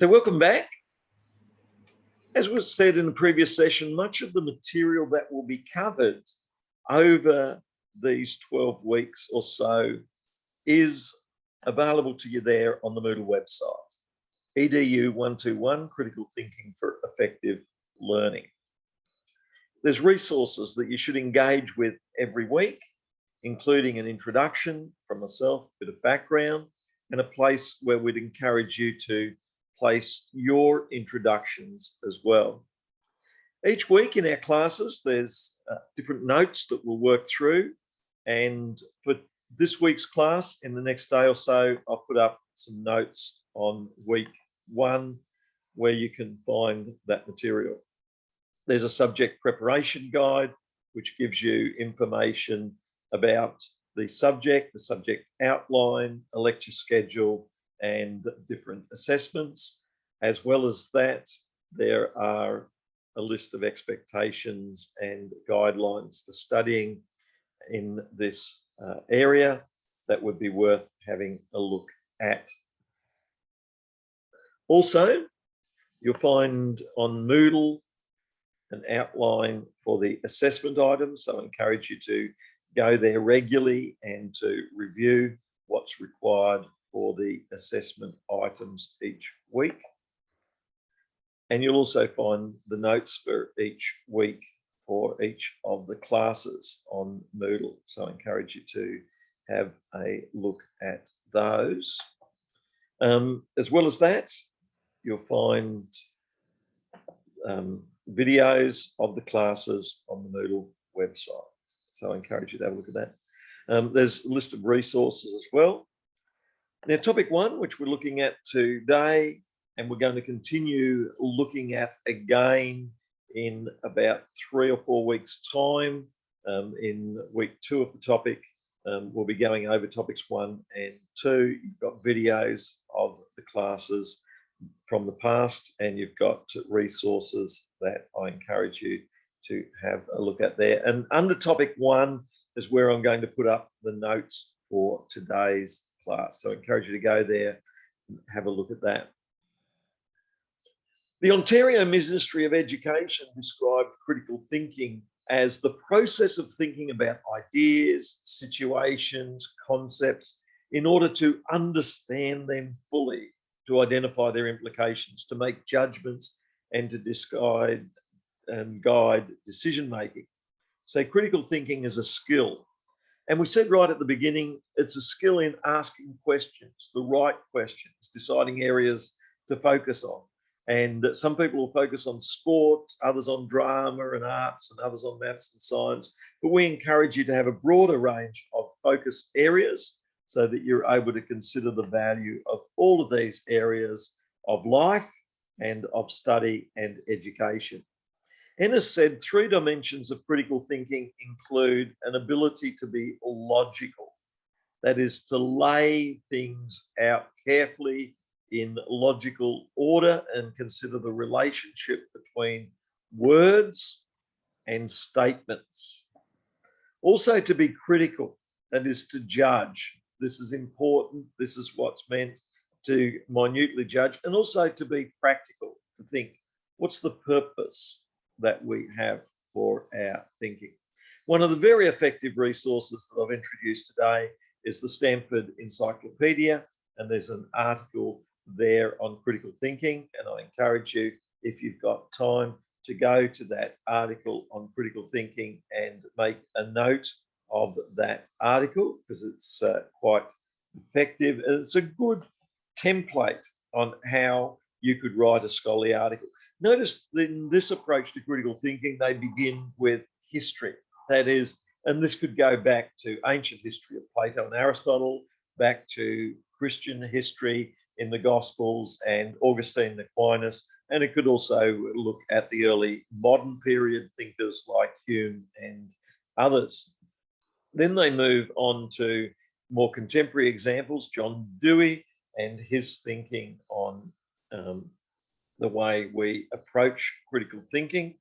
So welcome back. As was said in the previous session, much of the material that will be covered over these 12 weeks or so is available to you there on the Moodle website. EDU 121, Critical Thinking for Effective Learning. There's resources that you should engage with every week, including an introduction from myself, a bit of background, and a place where we'd encourage you to place your introductions as well. Each week in our classes, there's different notes that we'll work through. And for this week's class, in the next day or so, I'll put up some notes on week 1 where you can find that material. There's a subject preparation guide, which gives you information about the subject outline, a lecture schedule, and different assessments. As well as that, there are a list of expectations and guidelines for studying in this area that would be worth having a look at. Also, you'll find on Moodle an outline for the assessment items, so I encourage you to go there regularly and to review what's required for the assessment items each week. And you'll also find the notes for each week for each of the classes on Moodle. So I encourage you to have a look at those. As well as that, you'll find videos of the classes on the Moodle website. So I encourage you to have a look at that. There's a list of resources as well. Now, topic 1, which we're looking at today, and we're going to continue looking at again in about 3 or 4 weeks' time. In week 2 of the topic, we'll be going over topics 1 and 2. You've got videos of the classes from the past, and you've got resources that I encourage you to have a look at there. And under topic 1 is where I'm going to put up the notes for today's class. So I encourage you to go there and have a look at that. The Ontario Ministry of Education described critical thinking as the process of thinking about ideas, situations, concepts in order to understand them fully, to identify their implications, to make judgments, and to guide decision-making. So critical thinking is a skill. And we said right at the beginning, it's a skill in asking questions, the right questions, deciding areas to focus on. And some people will focus on sport, others on drama and arts, and others on maths and science. But we encourage you to have a broader range of focus areas so that you're able to consider the value of all of these areas of life and of study and education. Ennis said 3 dimensions of critical thinking include an ability to be logical, that is, to lay things out carefully in logical order and consider the relationship between words and statements. Also to be critical, that is, to judge. This is important. This is what's meant to minutely judge, and also to be practical, to think, what's the purpose that we have for our thinking? One of the very effective resources that I've introduced today is the Stanford Encyclopedia, and there's an article there on critical thinking, and I encourage you, if you've got time, to go to that article on critical thinking and make a note of that article, because it's quite effective. It's a good template on how you could write a scholarly article. Notice that in this approach to critical thinking, they begin with history. That is, and this could go back to ancient history of Plato and Aristotle, back to Christian history in the Gospels and Augustine and Aquinas, and it could also look at the early modern period thinkers like Hume and others. Then they move on to more contemporary examples, John Dewey and his thinking on the way we approach critical thinking,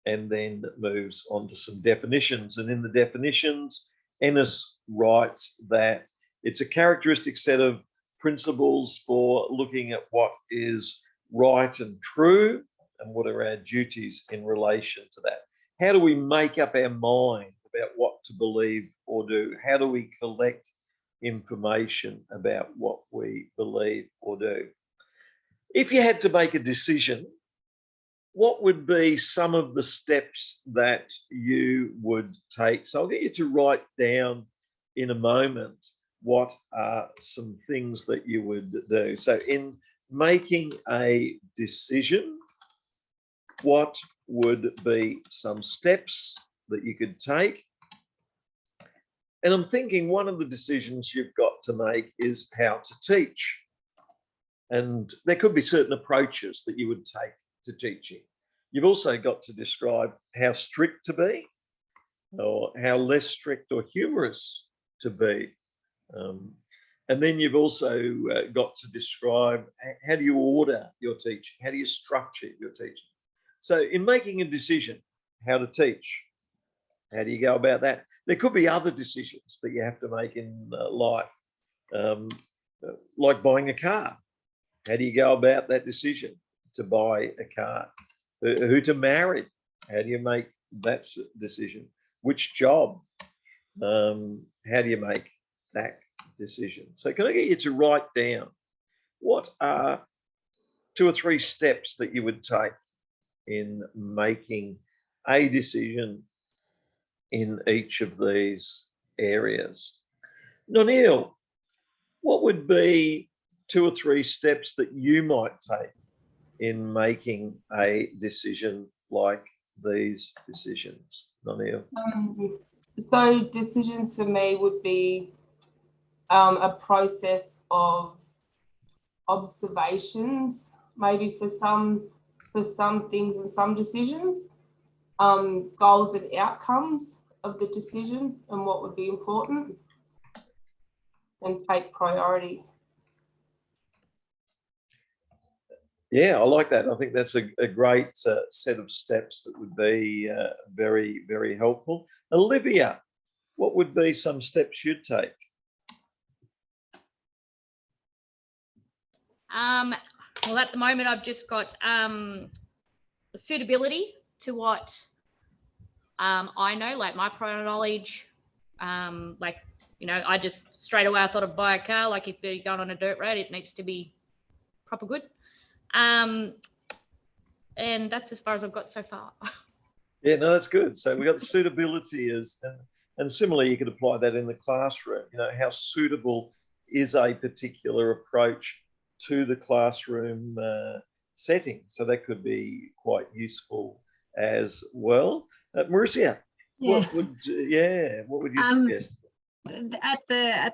and then moves on to some definitions. And in the definitions, Ennis writes that it's a characteristic set of principles for looking at what is right and true and what are our duties in relation to that. How do we make up our mind about what to believe or do? How do we collect information about what we believe or do? If you had to make a decision, what would be some of the steps that you would take? So I'll get you to write down in a moment what are some things that you would do. So in making a decision, what would be some steps that you could take? And I'm thinking one of the decisions you've got to make is how to teach. And there could be certain approaches that you would take to teaching. You've also got to describe how strict to be, or how less strict or humorous to be. And then you've also got to describe how do you order your teaching? How do you structure your teaching? So in making a decision, how to teach, how do you go about that? There could be other decisions that you have to make in life, like buying a car. How do you go about that decision to buy a car? Who to marry? How do you make that decision? Which job? How do you make that decision? So can I get you to write down what are 2 or 3 steps that you would take in making a decision in each of these areas? Neil, what would be 2 or 3 steps that you might take in making a decision like these decisions? Neil? So decisions for me would be a process of observations, maybe for some things and some decisions, goals and outcomes of the decision and what would be important, and take priority. Yeah, I like that. I think that's a great set of steps that would be very, very helpful. Olivia, what would be some steps you'd take? Well, at the moment, I've just got suitability to what I know, like my prior knowledge. Like, you know, I just straight away I thought I'd buy a car. Like if you're going on a dirt road, it needs to be proper good. And that's as far as I've got so far. Yeah, no, that's good. So we got the suitability as, and similarly, you could apply that in the classroom. You know, how suitable is a particular approach to the classroom setting? So that could be quite useful as well. Marissa, what would you suggest? At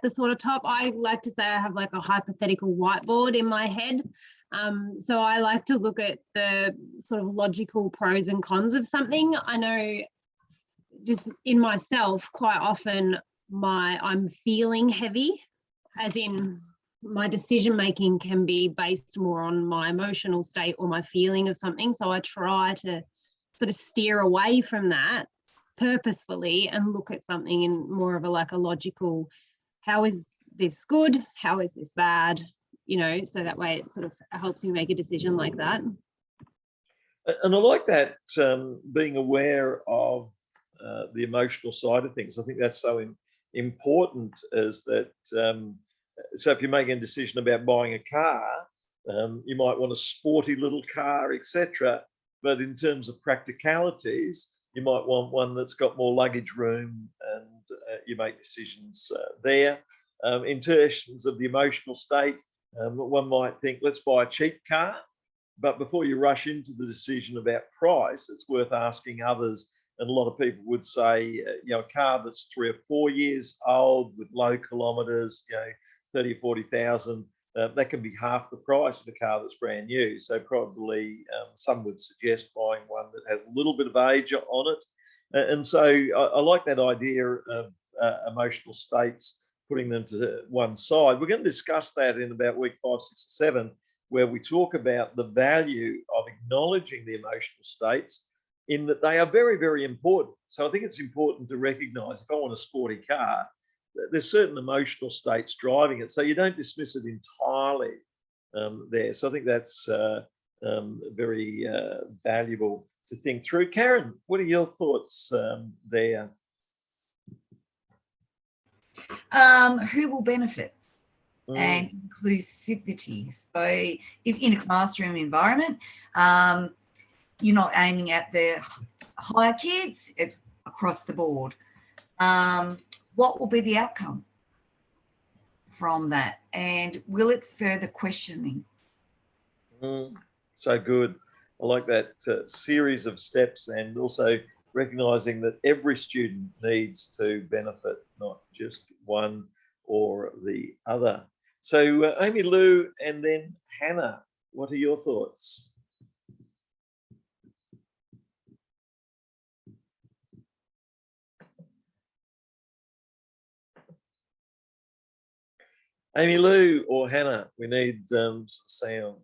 the sort of top, I like to say I have like a hypothetical whiteboard in my head. So I like to look at the sort of logical pros and cons of something. I know just in myself, quite often I'm feeling heavy, as in my decision making can be based more on my emotional state or my feeling of something. So I try to sort of steer away from that purposefully and look at something in more of a like a logical, how is this good? How is this bad? You know, so that way it sort of helps me make a decision like that. And I like that, being aware of the emotional side of things. I think that's so important, is that, so if you're making a decision about buying a car, you might want a sporty little car, etc. But in terms of practicalities, you might want one that's got more luggage room, and you make decisions there. In terms of the emotional state, one might think, let's buy a cheap car. But before you rush into the decision about price, it's worth asking others. And a lot of people would say, you know, a car that's 3 or 4 years old with low kilometres, you know, 30 or 40,000, that can be half the price of a car that's brand new. So probably some would suggest buying one that has a little bit of age on it. And so I like that idea of emotional states, putting them to one side. We're going to discuss that in about week 5, 6, 7, where we talk about the value of acknowledging the emotional states, in that they are very, very important. So I think it's important to recognise, if I want a sporty car, there's certain emotional states driving it, so you don't dismiss it entirely there. So I think that's very valuable to think through. Karen, what are your thoughts there? Who will benefit? And inclusivity. So if in a classroom environment, you're not aiming at the higher kids, it's across the board. What will be the outcome from that? And will it further questioning? So good. I like that series of steps, and also recognising that every student needs to benefit, not just one or the other. So Amy Lou and then Hannah, what are your thoughts? Amy Lou or Hannah, we need some sound.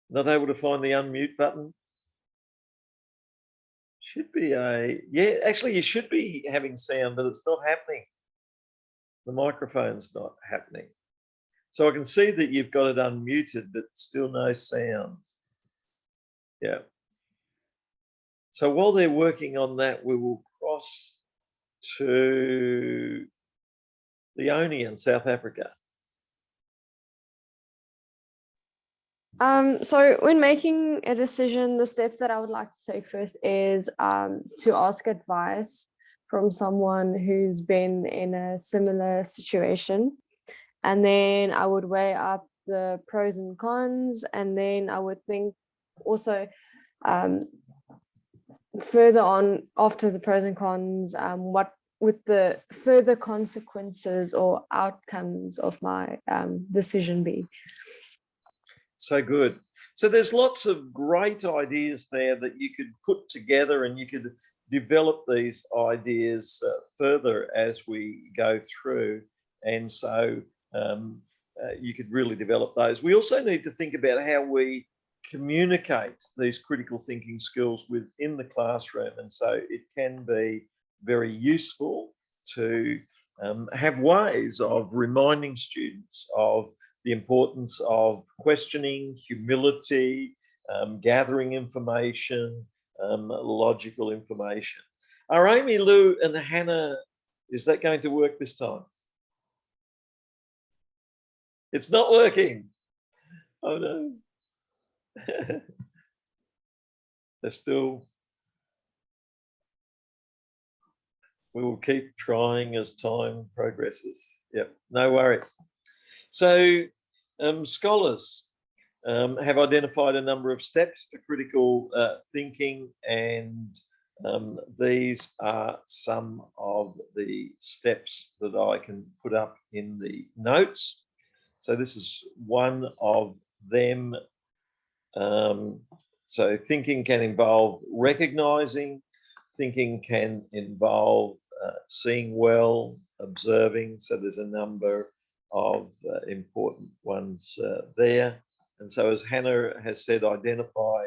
Not able to find the unmute button? Should be yeah, actually you should be having sound, but it's not happening. The microphone's not happening. So I can see that you've got it unmuted, but still no sound. Yeah. So while they're working on that, we will cross to Leonie in South Africa. So when making a decision, the steps that I would like to take first is to ask advice from someone who's been in a similar situation. And then I would weigh up the pros and cons, and then I would think also further on after the pros and cons, what would the further consequences or outcomes of my decision be. So good. So there's lots of great ideas there that you could put together, and you could develop these ideas further as we go through. And so you could really develop those. We also need to think about how we communicate these critical thinking skills within the classroom. And so it can be very useful to have ways of reminding students of the importance of questioning, humility, gathering information, logical information. Are Amy Lou and Hannah, is that going to work this time? It's not working. Oh no. They're still, we will keep trying as time progresses. Yep, no worries. So scholars have identified a number of steps for critical thinking, and these are some of the steps that I can put up in the notes. So this is one of them. So thinking can involve recognizing, thinking can involve seeing well, observing. So there's a number of important ones there. And so as Hannah has said, identify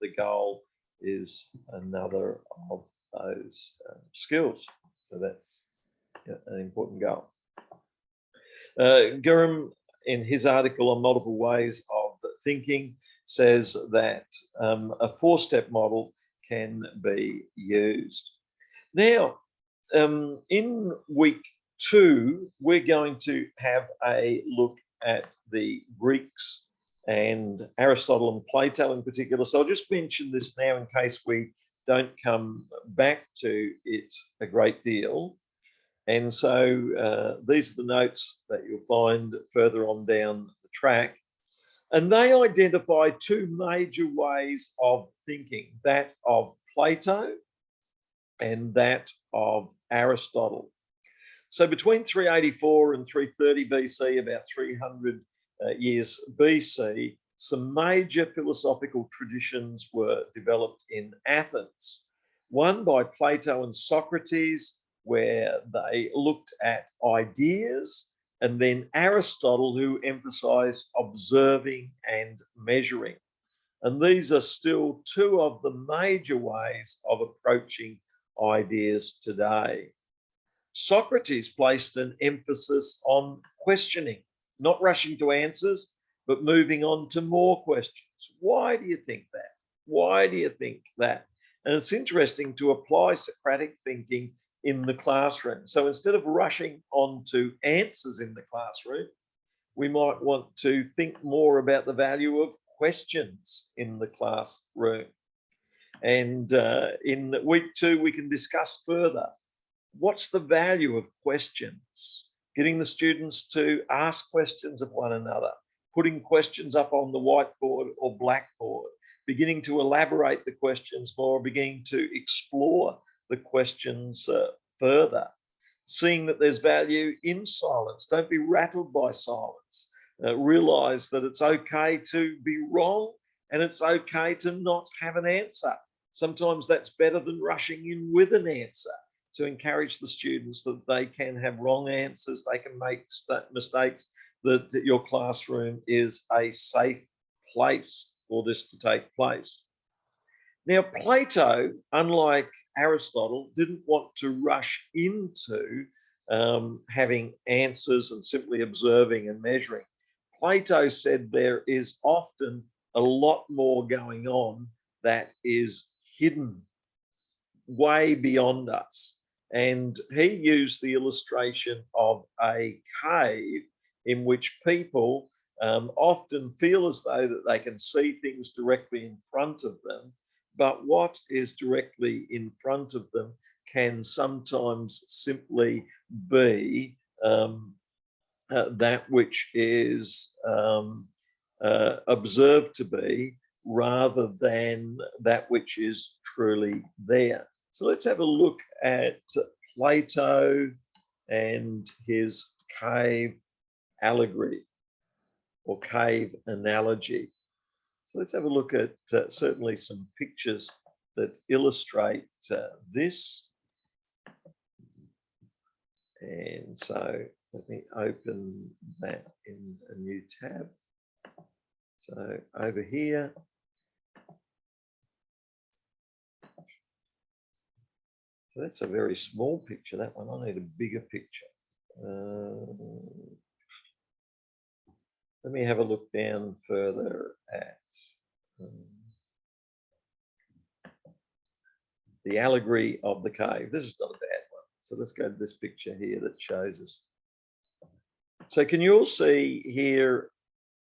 the goal is another of those skills. So that's an important goal. Gurram, in his article on multiple ways of thinking, says that a four-step model can be used. Now, in week 2, we're going to have a look at the Greeks and Aristotle and Plato in particular. So I'll just mention this now in case we don't come back to it a great deal. And so these are the notes that you'll find further on down the track. And they identify two major ways of thinking, that of Plato and that of Aristotle. So between 384 and 330 BC, about 300 years BC, some major philosophical traditions were developed in Athens. One by Plato and Socrates, where they looked at ideas, and then Aristotle, who emphasized observing and measuring. And these are still two of the major ways of approaching ideas today. Socrates placed an emphasis on questioning, not rushing to answers, but moving on to more questions. Why do you think that? Why do you think that? And it's interesting to apply Socratic thinking in the classroom. So instead of rushing on to answers in the classroom, we might want to think more about the value of questions in the classroom. And in week 2, we can discuss further. What's the value of questions? Getting the students to ask questions of one another, putting questions up on the whiteboard or blackboard, beginning to elaborate the questions more, beginning to explore the questions further, seeing that there's value in silence. Don't be rattled by silence. Realize that it's okay to be wrong and it's okay to not have an answer. Sometimes that's better than rushing in with an answer. To encourage the students that they can have wrong answers, they can make mistakes, that your classroom is a safe place for this to take place. Now, Plato, unlike Aristotle, didn't want to rush into having answers and simply observing and measuring. Plato said there is often a lot more going on that is hidden way beyond us. And he used the illustration of a cave in which people often feel as though that they can see things directly in front of them, but what is directly in front of them can sometimes simply be that which is observed to be, rather than that which is truly there. So let's have a look at Plato and his cave allegory or cave analogy. So let's have a look at certainly some pictures that illustrate this. And so let me open that in a new tab. So over here, so that's a very small picture, that one. I need a bigger picture. Let me have a look down further at the allegory of the cave. This is not a bad one. So let's go to this picture here that shows us. So can you all see here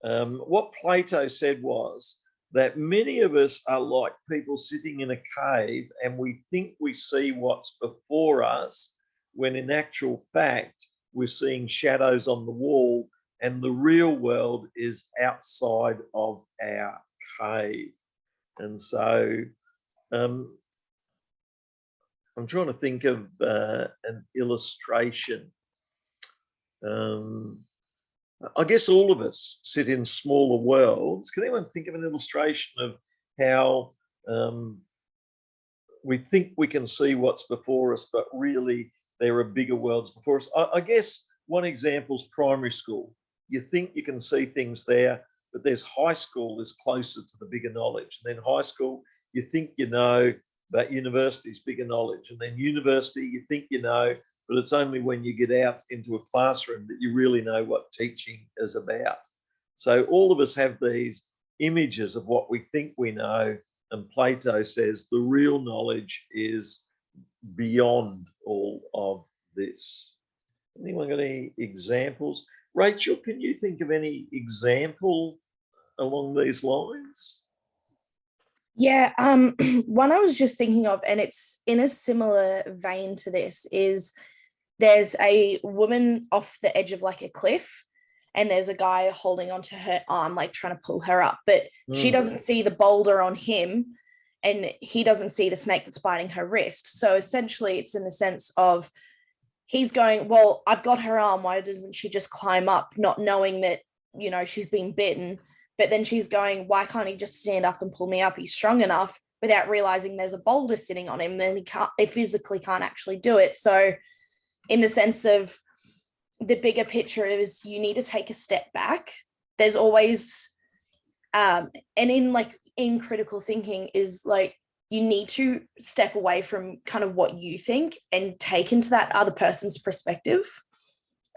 what Plato said was that many of us are like people sitting in a cave and we think we see what's before us, when in actual fact, we're seeing shadows on the wall and the real world is outside of our cave. And so I'm trying to think of an illustration. I guess all of us sit in smaller worlds. Can anyone think of an illustration of how we think we can see what's before us, but really there are bigger worlds before us? I guess one example is primary school. You think you can see things there, but there's high school is closer to the bigger knowledge. And then high school, you think you know, but university's bigger knowledge. And then university, you think you know, but it's only when you get out into a classroom that you really know what teaching is about. So all of us have these images of what we think we know, and Plato says the real knowledge is beyond all of this. Anyone got any examples? Rachel, can you think of any example along these lines? Yeah, one I was just thinking of, and it's in a similar vein to this, is there's a woman off the edge of like a cliff and there's a guy holding onto her arm, like trying to pull her up, but she doesn't see the boulder on him and he doesn't see the snake that's biting her wrist. So essentially it's in the sense of he's going, well, I've got her arm, why doesn't she just climb up, not knowing that, you know, she's been bitten? But then she's going, why can't he just stand up and pull me up? He's strong enough, without realizing there's a boulder sitting on him. Then he physically can't actually do it. So in the sense of the bigger picture is you need to take a step back. There's always, and in like in critical thinking is like, you need to step away from kind of what you think and take into that other person's perspective.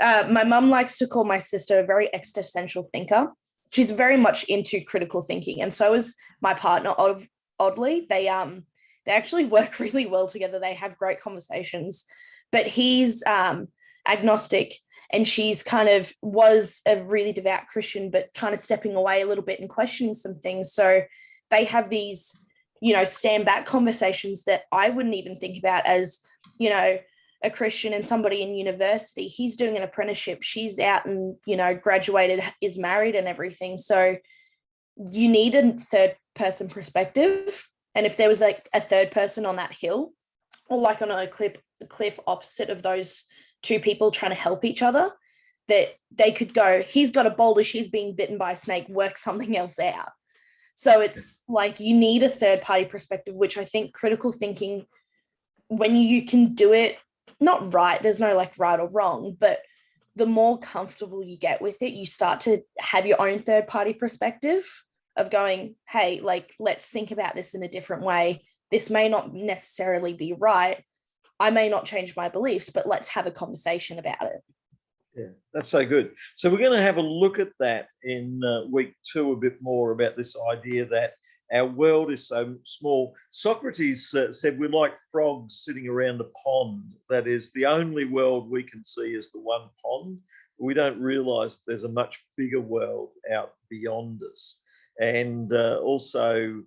My mum likes to call my sister a very existential thinker. She's very much into critical thinking, and so is my partner. Oddly, they actually work really well together. They have great conversations, but he's agnostic, and she's kind of was a really devout Christian, but kind of stepping away a little bit and questioning some things. So they have these, you know, stand back conversations that I wouldn't even think about as, you know, a Christian and somebody in university. He's doing an apprenticeship. She's out and, you know, graduated, is married and everything. So you need a third person perspective. And if there was like a third person on that hill, or like on a cliff opposite of those two people trying to help each other, that they could go, he's got a boulder, she's being bitten by a snake, work something else out. So it's like you need a third party perspective, which I think critical thinking, when you can do it, not right, there's no like right or wrong, but the more comfortable you get with it, you start to have your own third party perspective of going, hey, like, let's think about this in a different way. This may not necessarily be right. I may not change my beliefs, but let's have a conversation about it. Yeah, that's so good. So we're going to have a look at that in week 2 a bit more, about this idea that our world is so small. Socrates said we're like frogs sitting around a pond. That is, the only world we can see is the one pond. We don't realise there's a much bigger world out beyond us. And also,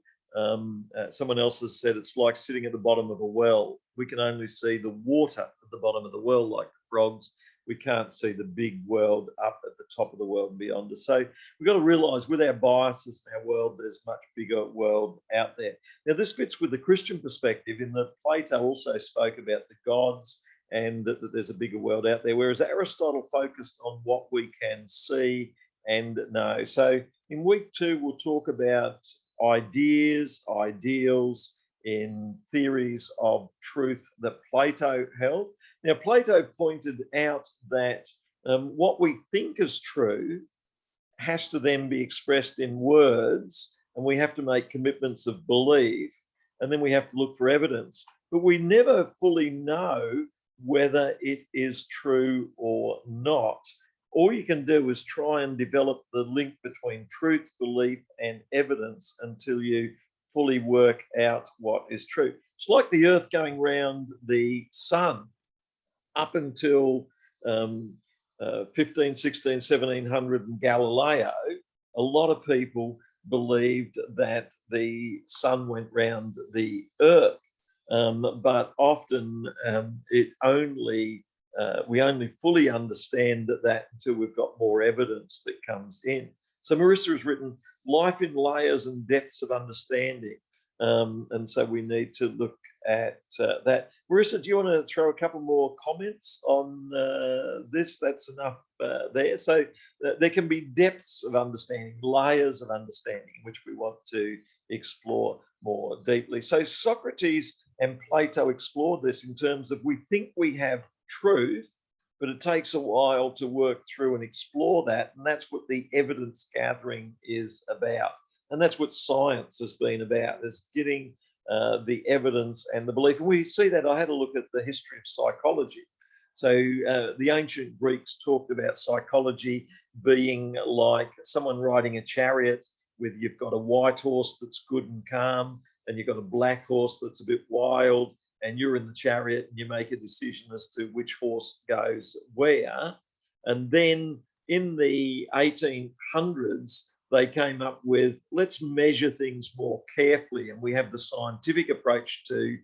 someone else has said it's like sitting at the bottom of a well. We can only see the water at the bottom of the well, like the frogs. We can't see the big world up at the top of the world and beyond us. So we've got to realise with our biases in our world, there's a much bigger world out there. Now, this fits with the Christian perspective in that Plato also spoke about the gods and that there's a bigger world out there, whereas Aristotle focused on what we can see and know. So in week 2, we'll talk about ideas, ideals in theories of truth that Plato held. Now, Plato pointed out that what we think is true has to then be expressed in words, and we have to make commitments of belief, and then we have to look for evidence. But we never fully know whether it is true or not. All you can do is try and develop the link between truth, belief, and evidence until you fully work out what is true. It's like the Earth going round the sun. Up until 15, 16, 1700 and Galileo, a lot of people believed that the sun went round the Earth, but often we only fully understand that until we've got more evidence that comes in. So Marissa has written Life in Layers and Depths of Understanding, and so we need to look at that. Marissa, do you want to throw a couple more comments on this? That's enough there. So there can be depths of understanding, layers of understanding, which we want to explore more deeply. So Socrates and Plato explored this in terms of we think we have truth, but it takes a while to work through and explore that. And that's what the evidence gathering is about. And that's what science has been about, is getting the evidence and the belief. And we see that. I had a look at the history of psychology. So the ancient Greeks talked about psychology being like someone riding a chariot with, you've got a white horse that's good and calm, and you've got a black horse that's a bit wild, and you're in the chariot and you make a decision as to which horse goes where. And then in the 1800s, they came up with, let's measure things more carefully. And we have the scientific approach to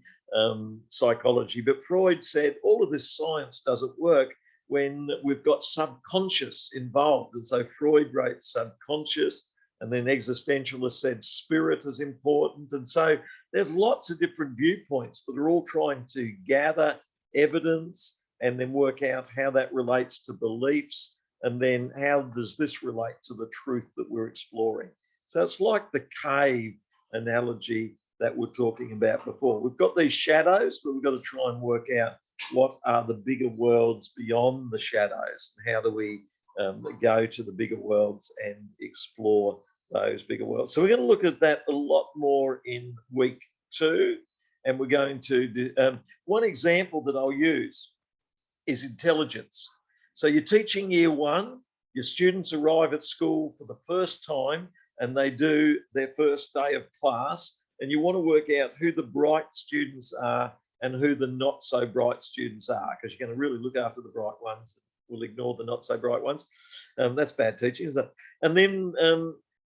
psychology. But Freud said all of this science doesn't work when we've got subconscious involved. And so Freud wrote subconscious, and then existentialists said spirit is important. And so there's lots of different viewpoints that are all trying to gather evidence and then work out how that relates to beliefs. And then how does this relate to the truth that we're exploring? So it's like the cave analogy that we're talking about before. We've got these shadows, but we've got to try and work out what are the bigger worlds beyond the shadows, and how do we go to the bigger worlds and explore those bigger worlds. So we're going to look at that a lot more in week 2, and we're going to do one example that I'll use is intelligence. So you're teaching year 1, your students arrive at school for the first time and they do their first day of class, and you want to work out who the bright students are and who the not so bright students are, because you're going to really look after the bright ones. We'll ignore the not so bright ones. That's bad teaching, isn't it? And then,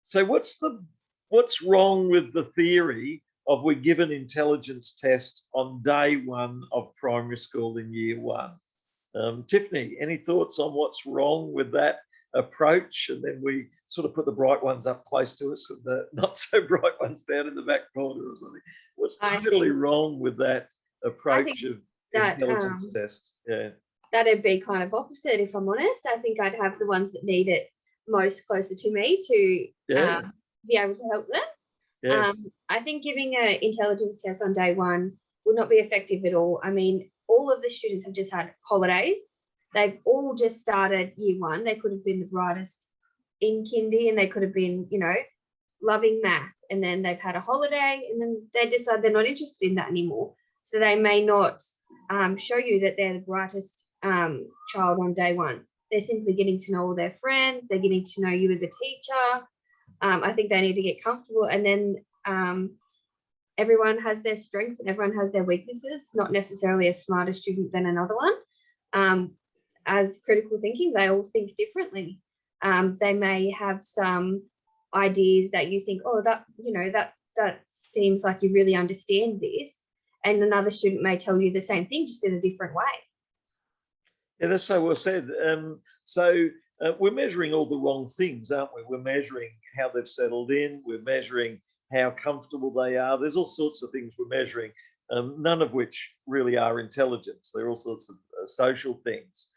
so what's wrong with the theory of we give an intelligence test on day 1 of primary school in year 1? Tiffany, any thoughts on what's wrong with that approach? And then we sort of put the bright ones up close to us and the not so bright ones down in the back corner or something. What's totally wrong with that approach of intelligence test? Yeah. That'd be kind of opposite, if I'm honest. I think I'd have the ones that need it most closer to me to be able to help them. Yes. I think giving an intelligence test on day 1 would not be effective at all. I mean, all of the students have just had holidays. They've all just started year 1. They could have been the brightest in kindy, and they could have been, you know, loving math. And then they've had a holiday, and then they decide they're not interested in that anymore. So they may not show you that they're the brightest child on day 1. They're simply getting to know all their friends. They're getting to know you as a teacher. I think they need to get comfortable, and then everyone has their strengths and everyone has their weaknesses, not necessarily a smarter student than another one. As critical thinking, they all think differently. They may have some ideas that you think, oh, that, you know, that seems like you really understand this. And another student may tell you the same thing, just in a different way. Yeah, that's so well said. We're measuring all the wrong things, aren't we? We're measuring how they've settled in. We're measuring how comfortable they are. There's all sorts of things we're measuring, none of which really are intelligence. They're all sorts of social things.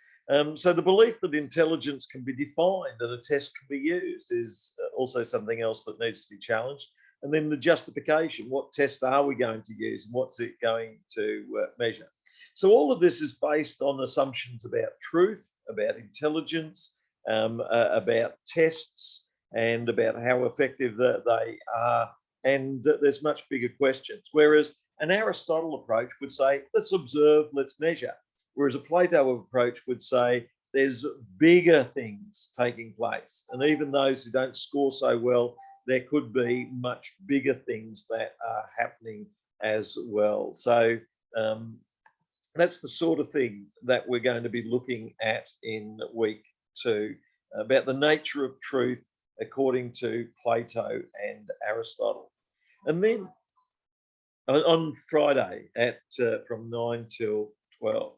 So the belief that intelligence can be defined and a test can be used is also something else that needs to be challenged. And then the justification, what test are we going to use and what's it going to measure? So all of this is based on assumptions about truth, about intelligence, about tests, and about how effective they are. And there's much bigger questions. Whereas an Aristotle approach would say, let's observe, let's measure. Whereas a Plato approach would say, there's bigger things taking place. And even those who don't score so well, there could be much bigger things that are happening as well. So that's the sort of thing that we're going to be looking at in week 2, about the nature of truth according to Plato and Aristotle. And then on Friday at from 9 till 12.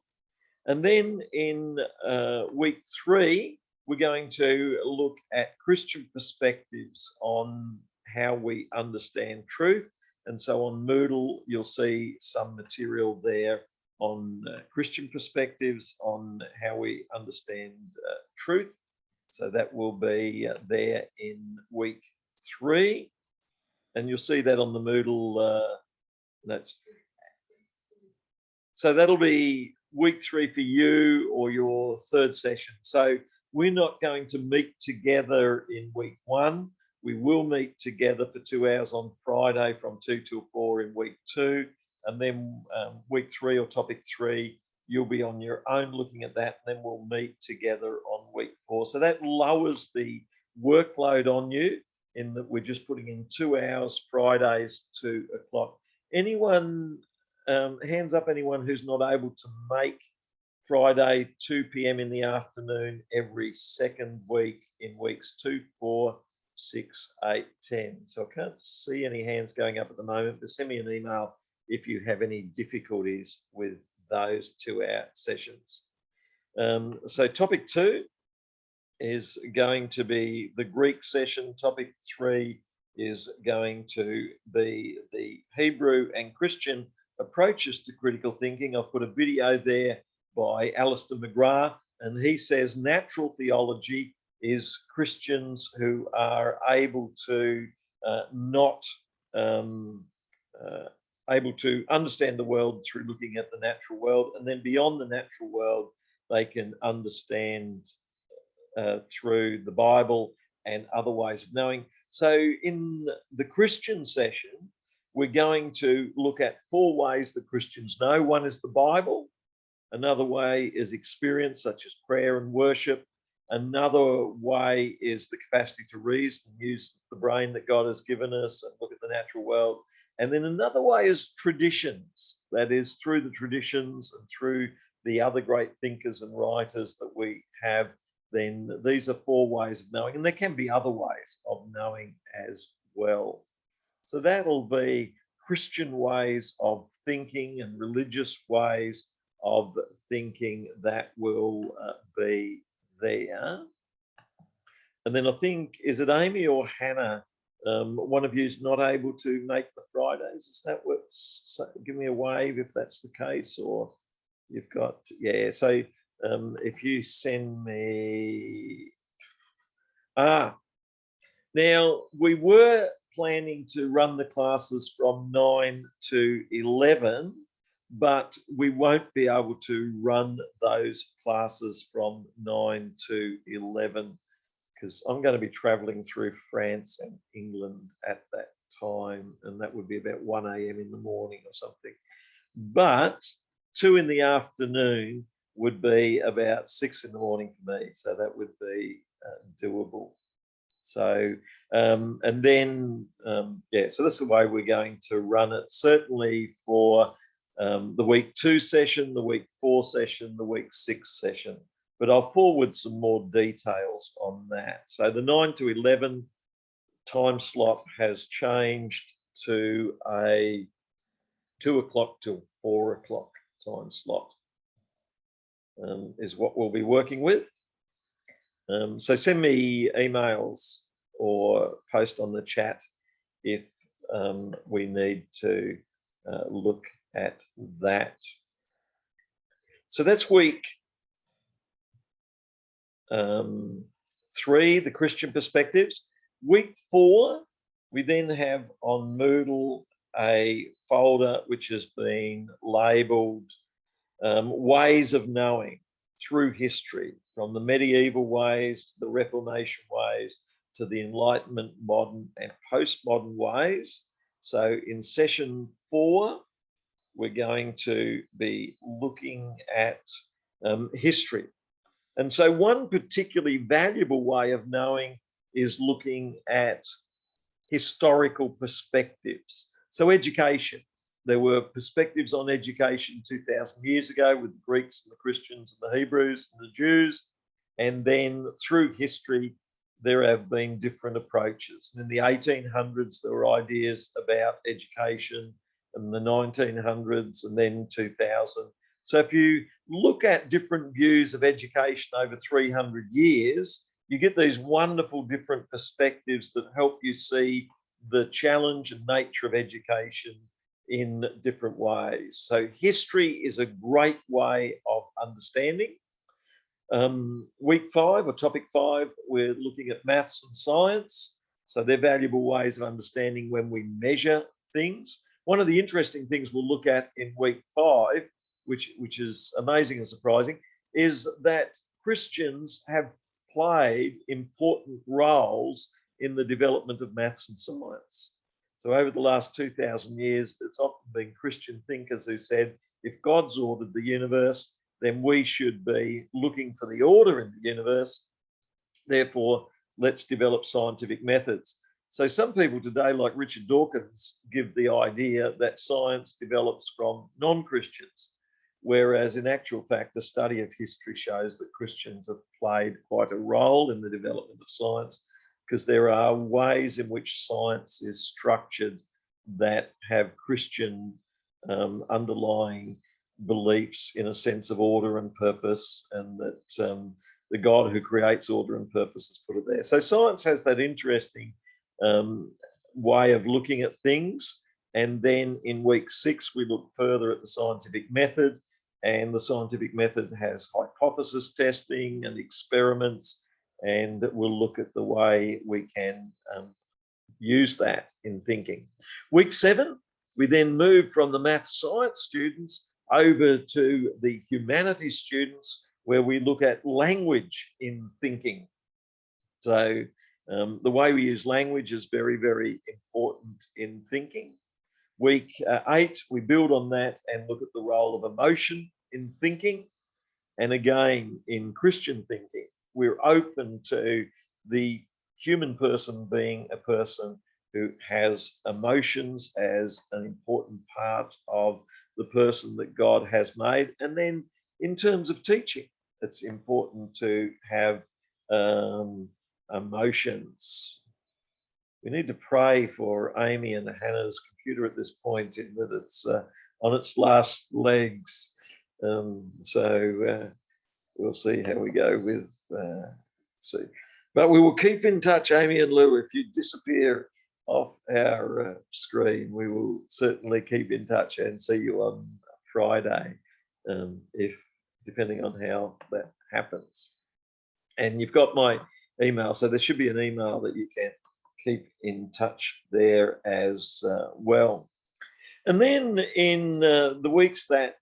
And then in week 3, we're going to look at Christian perspectives on how we understand truth. And so on Moodle, you'll see some material there on Christian perspectives on how we understand truth. So that will be there in week 3. And you'll see that on the Moodle notes. So that'll be week 3 for you, or your 3rd session. So we're not going to meet together in week 1. We will meet together for 2 hours on Friday from 2 till 4 in week 2. And then week 3 or topic 3, you'll be on your own looking at that. And then we'll meet together on week 4. So that lowers the workload on you in that we're just putting in 2 hours, Fridays, 2 o'clock. Anyone, hands up, anyone who's not able to make Friday, 2 p.m. in the afternoon every 2nd week in weeks 2, 4, 6, 8, 10. So I can't see any hands going up at the moment, but send me an email if you have any difficulties with those 2-hour sessions. So topic 2 is going to be the Greek session. Topic 3 is going to be the Hebrew and Christian approaches to critical thinking. I've put a video there by Alistair McGrath, and he says natural theology is Christians who are able to able to understand the world through looking at the natural world, and then beyond the natural world, they can understand through the Bible and other ways of knowing. So in the Christian session, we're going to look at 4 ways that Christians know. One is the Bible. Another way is experience, such as prayer and worship. Another way is the capacity to reason, use the brain that God has given us and look at the natural world. And then another way is traditions. That is through the traditions and through the other great thinkers and writers that we have. Then these are 4 ways of knowing, and there can be other ways of knowing as well. So that'll be Christian ways of thinking and religious ways of thinking that will be there. And then I think, is it Amy or Hannah? One of you is not able to make the Fridays. Is that what? So give me a wave if that's the case, or you've got, yeah. So if you send me, now we were planning to run the classes from 9 to 11, but we won't be able to run those classes from 9 to 11 because I'm going to be traveling through France and England at that time, and that would be about 1 a.m. in the morning or something. But 2 in the afternoon would be about 6 in the morning for me, so that would be doable. So, and then, yeah, so that's the way we're going to run it, certainly for the week 2 session, the week 4 session, the week 6 session. But I'll forward some more details on that. So the 9 to 11 time slot has changed to a 2 o'clock till 4 o'clock time slot, is what we'll be working with. So send me emails or post on the chat if we need to look at that. So that's week 3, the Christian perspectives. Week 4, we then have on Moodle a folder which has been labelled ways of knowing through history, from the medieval ways to the Reformation ways to the Enlightenment, modern and postmodern ways. So in session 4, we're going to be looking at history. And so one particularly valuable way of knowing is looking at historical perspectives. So education. There were perspectives on education 2,000 years ago with the Greeks and the Christians and the Hebrews and the Jews. And then through history, there have been different approaches. And in the 1800s, there were ideas about education, and the 1900s, and then 2000. So if you look at different views of education over 300 years, you get these wonderful different perspectives that help you see the challenge and nature of education in different ways. So history is a great way of understanding. Week 5 or topic 5, we're looking at maths and science. So they're valuable ways of understanding when we measure things. One of the interesting things we'll look at in week 5, which is amazing and surprising, is that Christians have played important roles in the development of maths and science. So over the last 2,000 years, it's often been Christian thinkers who said, if God's ordered the universe, then we should be looking for the order in the universe. Therefore, let's develop scientific methods. So some people today, like Richard Dawkins, give the idea that science develops from non-Christians, whereas in actual fact, the study of history shows that Christians have played quite a role in the development of science, because there are ways in which science is structured that have Christian underlying beliefs in a sense of order and purpose, and that the God who creates order and purpose has put it there. So science has that interesting way of looking at things. And then in week 6, we look further at the scientific method, and the scientific method has hypothesis testing and experiments, and we'll look at the way we can use that in thinking. Week 7, we then move from the math science students over to the humanities students, where we look at language in thinking. So The way we use language is very, very important in thinking. Week 8, we build on that and look at the role of emotion in thinking. And again, in Christian thinking, we're open to the human person being a person who has emotions as an important part of the person that God has made. And then in terms of teaching, it's important to have emotions. We need to pray for Amy and Hannah's computer at this point, in that it's on its last legs. So we'll see how we go with see. But we will keep in touch, Amy and Lou. If you disappear off our screen, we will certainly keep in touch and see you on Friday, if depending on how that happens. And you've got my email, so there should be an email that you can keep in touch there as well. And then in the weeks that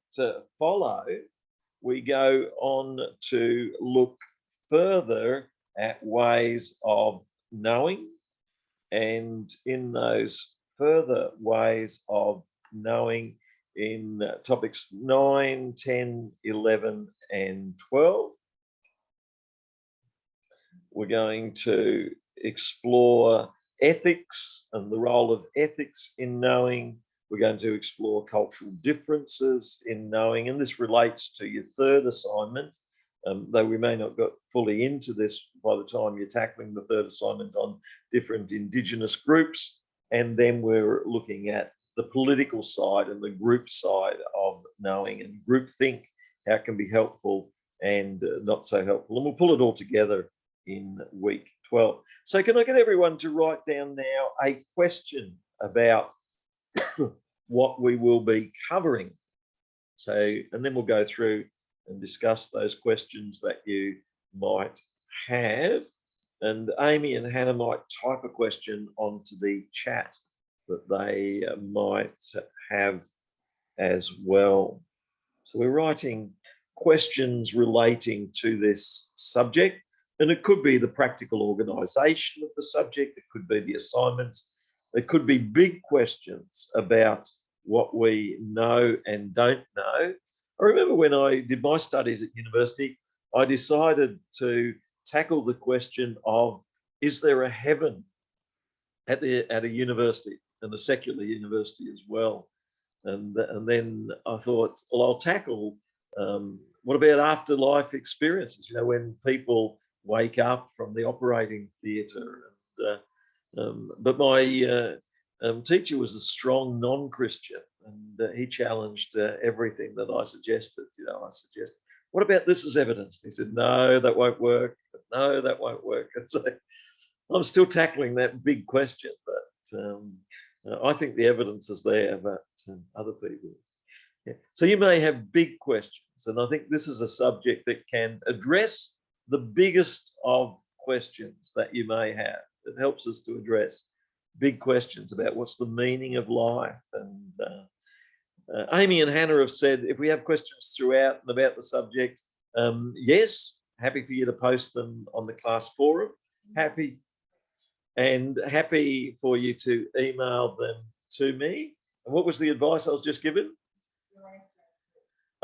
follow, we go on to look further at ways of knowing. And in those further ways of knowing, in topics 9, 10, 11, and 12, we're going to explore ethics and the role of ethics in knowing. We're going to explore cultural differences in knowing, and this relates to your third assignment, though we may not get fully into this by the time you're tackling the third assignment on different Indigenous groups. And then we're looking at the political side and the group side of knowing, and groupthink, how it can be helpful and not so helpful. And we'll pull it all together in week 12. So can I get everyone to write down now a question about what we will be covering? So, and then we'll go through and discuss those questions that you might have. And Amy and Hannah might type a question onto the chat that they might have as well. So we're writing questions relating to this subject, and it could be the practical organisation of the subject, it could be the assignments, it could be big questions about what we know and don't know. I remember when I did my studies at university, I decided to tackle the question of, is there a heaven at a university, and a secular university as well? And then I thought, well, I'll tackle what about afterlife experiences? You know, when people wake up from the operating theatre. But my teacher was a strong non-Christian, and he challenged everything that I suggested. You know, I suggested, what about this as evidence? He said, no, that won't work. No, that won't work. And so I'm still tackling that big question, but I think the evidence is there, but other people. Yeah. So you may have big questions, and I think this is a subject that can address the biggest of questions that you may have. It helps us to address big questions about what's the meaning of life. And Amy and Hannah have said, if we have questions throughout and about the subject, yes, happy for you to post them on the class forum. Happy for you to email them to me. And what was the advice I was just given?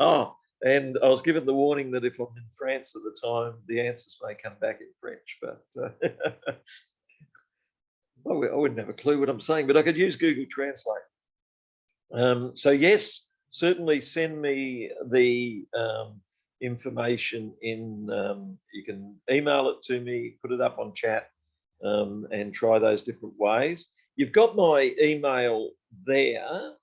Oh, and I was given the warning that if I'm in France at the time, the answers may come back in French, but I wouldn't have a clue what I'm saying, but I could use Google Translate. So yes, certainly send me the information in, you can email it to me, put it up on chat, and try those different ways. You've got my email there,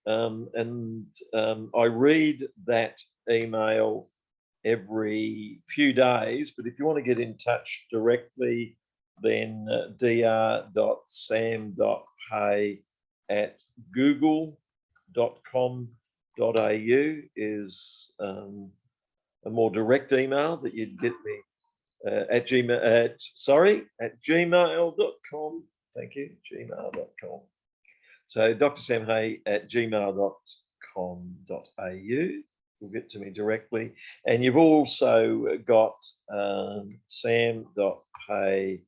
and I read that email every few days, but if you want to get in touch directly, then dr.sam.hay@google.com.au is a more direct email that you'd get me at gmail.com. Thank you, gmail.com. So drsamhay@gmail.com.au will get to me directly. And you've also got sam.hay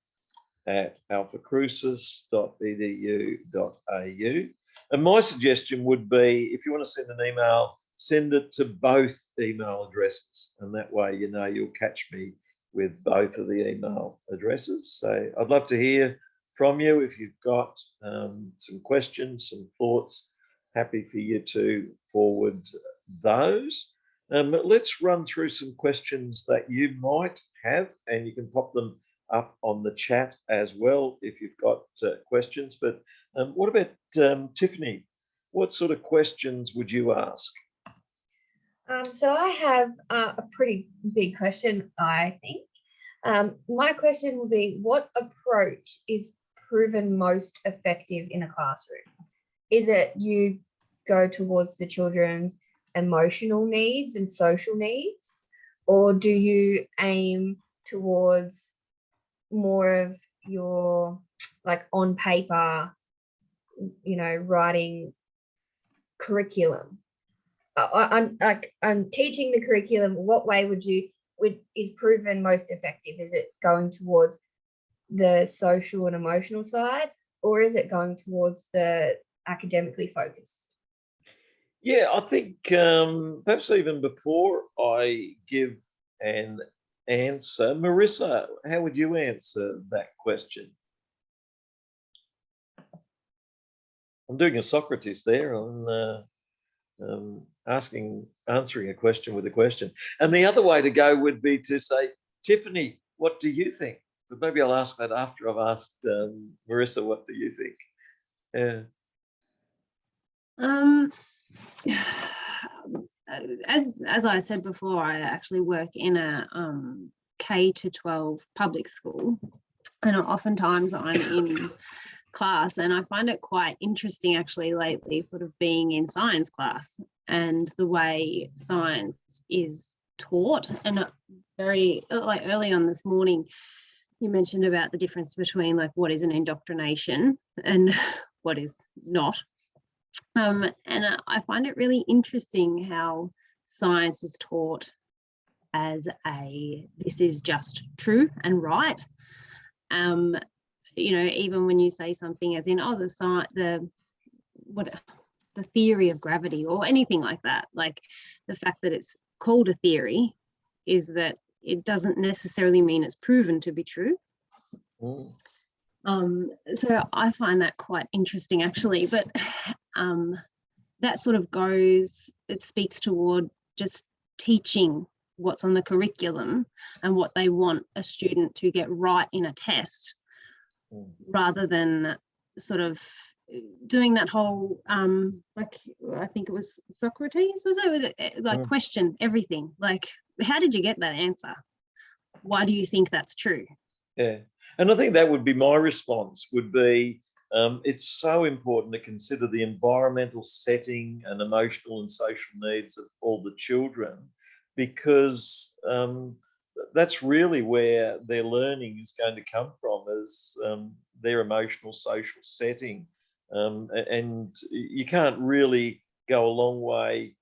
alphacrucis.edu.au. And my suggestion would be, if you want to send an email, send it to both email addresses. And that way, you know, you'll catch me with both of the email addresses. So I'd love to hear from you if you've got some questions, some thoughts. Happy for you to forward those. But let's run through some questions that you might have, and you can pop them up on the chat as well if you've got questions. But what about Tiffany? What sort of questions would you ask? So I have a pretty big question, I think. My question would be, what approach is proven most effective in a classroom? Is it you go towards the children's emotional needs and social needs, or do you aim towards more of your, like, on paper, you know, writing curriculum? I'm teaching the curriculum. What way is proven most effective? Is it going towards the social and emotional side, or is it going towards the academically focused? Yeah, I think perhaps even before I give an answer, Marissa, how would you answer that question? I'm doing a Socrates there. Answering a question with a question. And the other way to go would be to say, Tiffany, what do you think? But maybe I'll ask that after I've asked Marissa, what do you think? As I said before, I actually work in a K-12 public school, and oftentimes I'm in class, and I find it quite interesting actually lately, sort of being in science class and the way science is taught. And very, like, early on this morning, you mentioned about the difference between, like, what is an indoctrination and what is not. And I find it really interesting how science is taught as this is just true and right. You know, even when you say something as in, oh, the theory of gravity or anything like that, like, the fact that it's called a theory is that it doesn't necessarily mean it's proven to be true. So I find that quite interesting actually, but that sort of it speaks toward just teaching what's on the curriculum and what they want a student to get right in a test, rather than sort of doing that whole, like, I think it was Socrates, was it? Like, question everything. Like, how did you get that answer? Why do you think that's true? Yeah. And I think that would be my response, would be, it's so important to consider the environmental setting and emotional and social needs of all the children, because that's really where their learning is going to come from, is their emotional social setting. And you can't really go a long way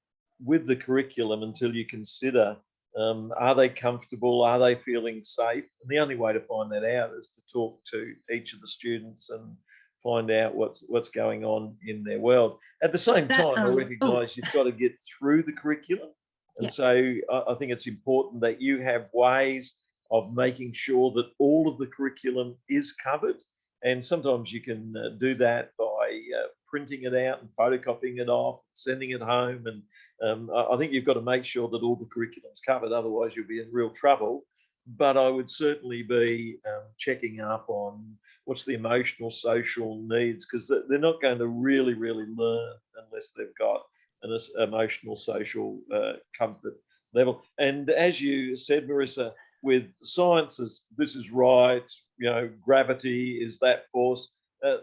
with the curriculum until you consider, are they comfortable? Are they feeling safe? And the only way to find that out is to talk to each of the students and find out what's going on in their world. At the same time, I recognise you've got to get through the curriculum. And so I think it's important that you have ways of making sure that all of the curriculum is covered. And sometimes you can do that by printing it out and photocopying it off, sending it home. And I think you've got to make sure that all the curriculum's covered, otherwise you'll be in real trouble. But I would certainly be checking up on what's the emotional, social needs, because they're not going to really learn unless they've got an emotional, social comfort level. And as you said, Marissa, with sciences, this is right, you know, gravity is that force.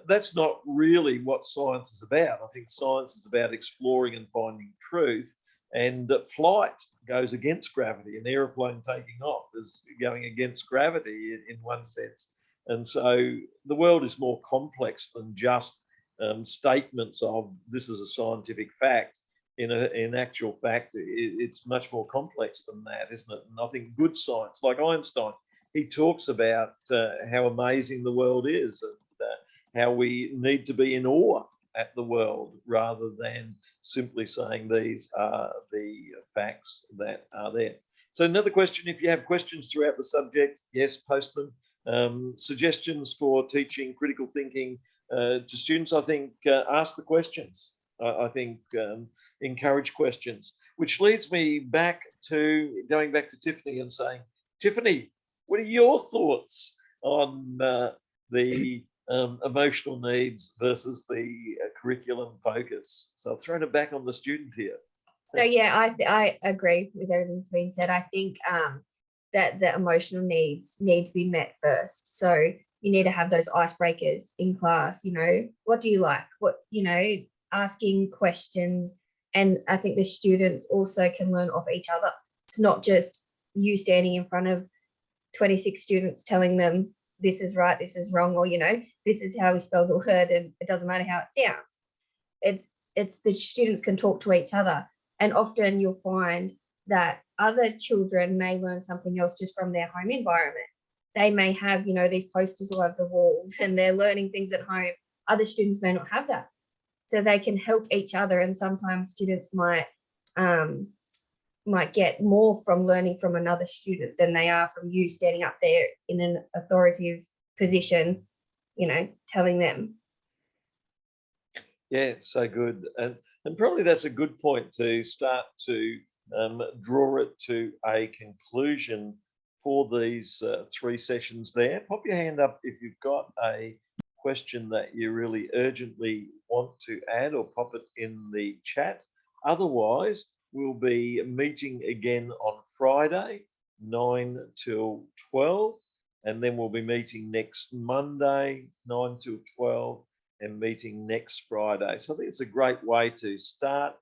That's not really what science is about. I think science is about exploring and finding truth, and flight goes against gravity. An aeroplane taking off is going against gravity in one sense. And so the world is more complex than just statements of this is a scientific fact. In actual fact, it's much more complex than that, isn't it? And I think good science, like Einstein, he talks about how amazing the world is and how we need to be in awe at the world rather than simply saying these are the facts that are there. So another question, if you have questions throughout the subject, yes, post them. Suggestions for teaching critical thinking to students, I think ask the questions. I think encourage questions, which leads me back to going back to Tiffany and saying, Tiffany, what are your thoughts on the emotional needs versus the curriculum focus? So I'll throw it back on the student here. So yeah, I agree with everything that's been said. I think that the emotional needs need to be met first. So you need to have those icebreakers in class. You know, what do you like? What, you know, asking questions. And I think the students also can learn off each other. It's not just you standing in front of 26 students telling them this is right, this is wrong, or, you know, this is how we spell the word and it doesn't matter how it sounds. It's the students can talk to each other. And often you'll find that other children may learn something else just from their home environment. They may have, you know, these posters all over the walls and they're learning things at home. Other students may not have that. So they can help each other. And sometimes students might get more from learning from another student than they are from you standing up there in an authoritative position, you know, telling them. Yeah, so good. And probably that's a good point to start to draw it to a conclusion for these 3 sessions there. Pop your hand up if you've got a question that you really urgently want to add, or pop it in the chat. Otherwise, we'll be meeting again on Friday, 9 till 12, and then we'll be meeting next Monday, 9 till 12, and meeting next Friday. So I think it's a great way to start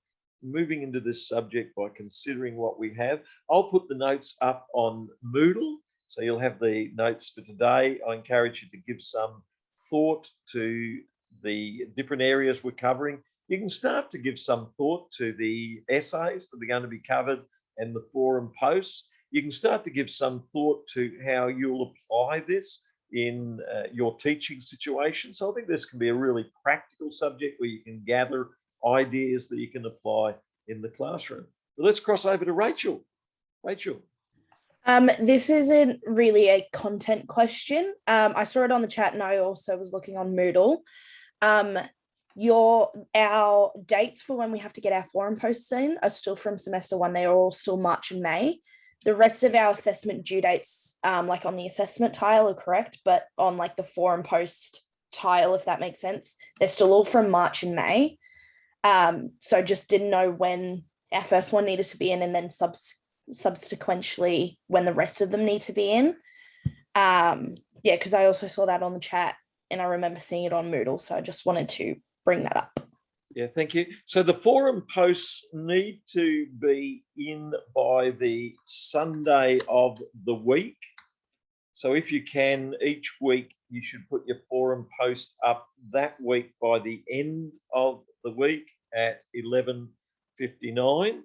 moving into this subject by considering what we have. I'll put the notes up on Moodle, so you'll have the notes for today. I encourage you to give some thought to the different areas we're covering. You can start to give some thought to the essays that are going to be covered and the forum posts. You can start to give some thought to how you'll apply this in your teaching situation. So I think this can be a really practical subject where you can gather ideas that you can apply in the classroom. But let's cross over to Rachel. Rachel. This isn't really a content question. I saw it on the chat and I also was looking on Moodle. Our dates for when we have to get our forum posts in are still from semester 1. They are all still March and May. The rest of our assessment due dates, like on the assessment tile, are correct, but on like the forum post tile, if that makes sense, they're still all from March and May. So just didn't know when our first one needed to be in, and then subsequently when the rest of them need to be in. Yeah, because I also saw that on the chat and I remember seeing it on Moodle, so I just wanted to bring that up. Yeah, thank you. So the forum posts need to be in by the Sunday of the week. So if you can, each week you should put your forum post up that week by the end of the week at 11:59.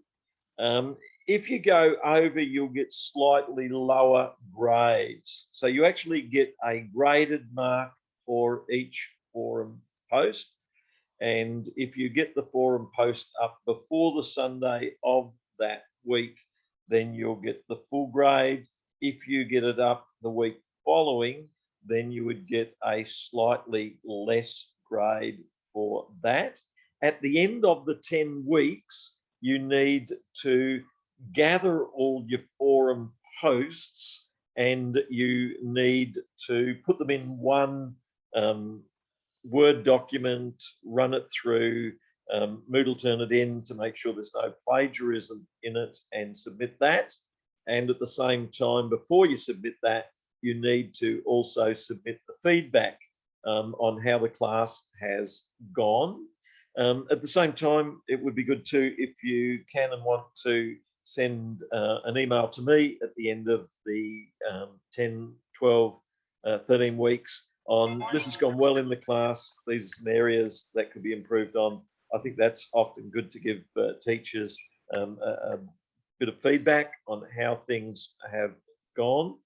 If you go over, you'll get slightly lower grades. So you actually get a graded mark for each forum post. And if you get the forum post up before the Sunday of that week, then you'll get the full grade. If you get it up the week following, then you would get a slightly less grade for that. At the end of the 10 weeks, you need to gather all your forum posts and you need to put them in one Word document, run it through Moodle, turn it in to make sure there's no plagiarism in it, and submit that. And at the same time, before you submit that, you need to also submit the feedback on how the class has gone. At the same time, it would be good too, if you can and want to send an email to me at the end of the 10, 12, 13 weeks on this has gone well in the class, these are some areas that could be improved on. I think that's often good to give teachers a bit of feedback on how things have gone.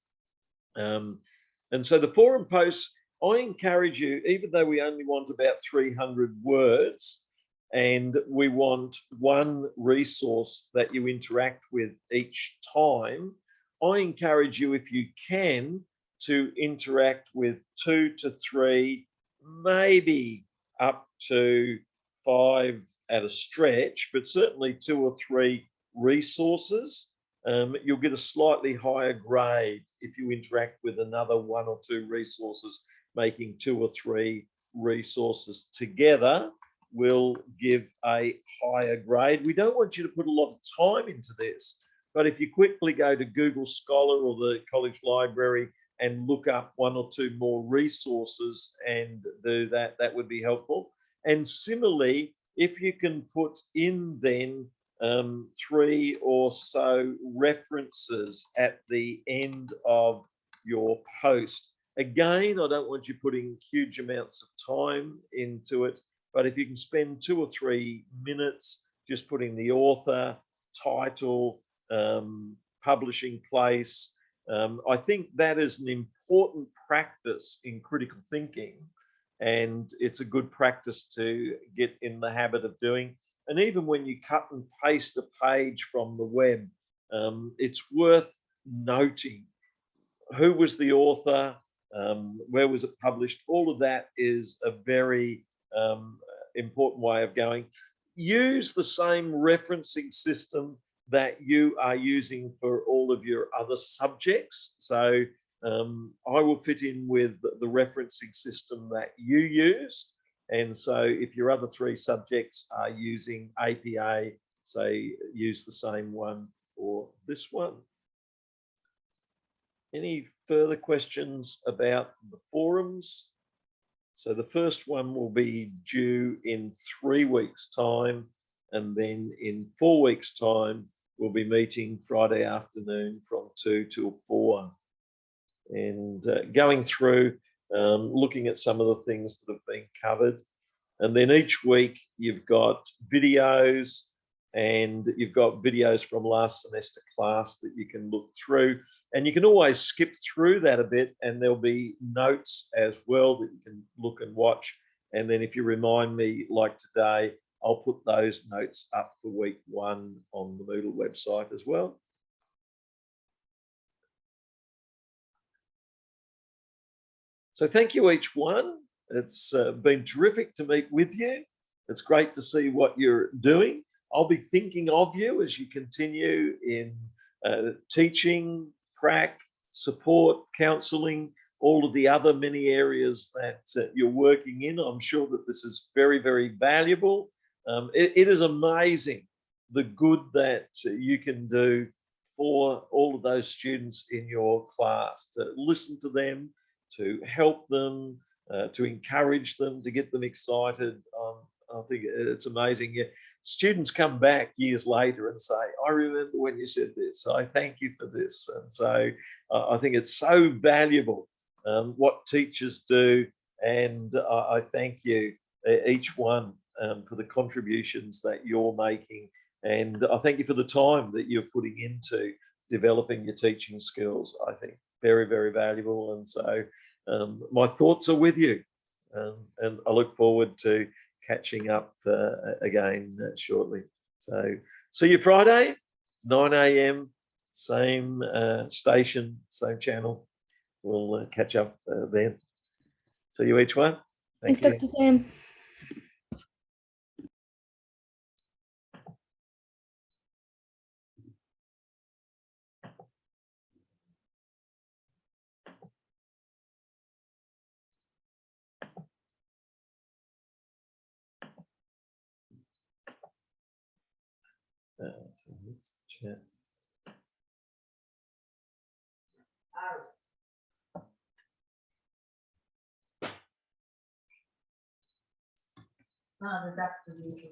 And so the forum posts, I encourage you, even though we only want about 300 words and we want one resource that you interact with each time, I encourage you, if you can, to interact with 2 to 3, maybe up to 5 at a stretch, but certainly 2 or 3 resources. You'll get a slightly higher grade if you interact with another 1 or 2 resources. Making 2 or 3 resources together will give a higher grade. We don't want you to put a lot of time into this, but if you quickly go to Google Scholar or the college library and look up 1 or 2 more resources and do that, that would be helpful. And similarly, if you can put in then 3 or so references at the end of your post. Again, I don't want you putting huge amounts of time into it, but if you can spend 2 or 3 minutes just putting the author, title, publishing place, I think that is an important practice in critical thinking, and it's a good practice to get in the habit of doing. And even when you cut and paste a page from the web, it's worth noting who was the author, where was it published. All of that is a very important way of going. Use the same referencing system that you are using for all of your other subjects. So I will fit in with the referencing system that you use. And so if your other 3 subjects are using APA, say use the same one for this one. Any further questions about the forums? So the first one will be due in 3 weeks' time, and then in 4 weeks' time, we'll be meeting Friday afternoon from 2 till 4 and going through, looking at some of the things that have been covered. And then each week you've got videos, and you've got videos from last semester class that you can look through, and you can always skip through that a bit, and there'll be notes as well that you can look and watch. And then if you remind me, like today, I'll put those notes up for week 1 on the Moodle website as well. So thank you each one. It's been terrific to meet with you. It's great to see what you're doing. I'll be thinking of you as you continue in teaching, prac, support, counselling, all of the other many areas that you're working in. I'm sure that this is very, very valuable. It is amazing the good that you can do for all of those students in your class, to listen to them, to help them, to encourage them, to get them excited. I think it's amazing. Yeah. Students come back years later and say, I remember when you said this, I thank you for this. And so I think it's so valuable what teachers do. And I thank you, each one, for the contributions that you're making. And I thank you for the time that you're putting into developing your teaching skills. I think very, very valuable. And so my thoughts are with you. And I look forward to catching up again shortly. So see you Friday, 9 a.m, same station, same channel. We'll catch up then. See you each one. Thanks, Dr. Sam. So let's chat. The doctor usually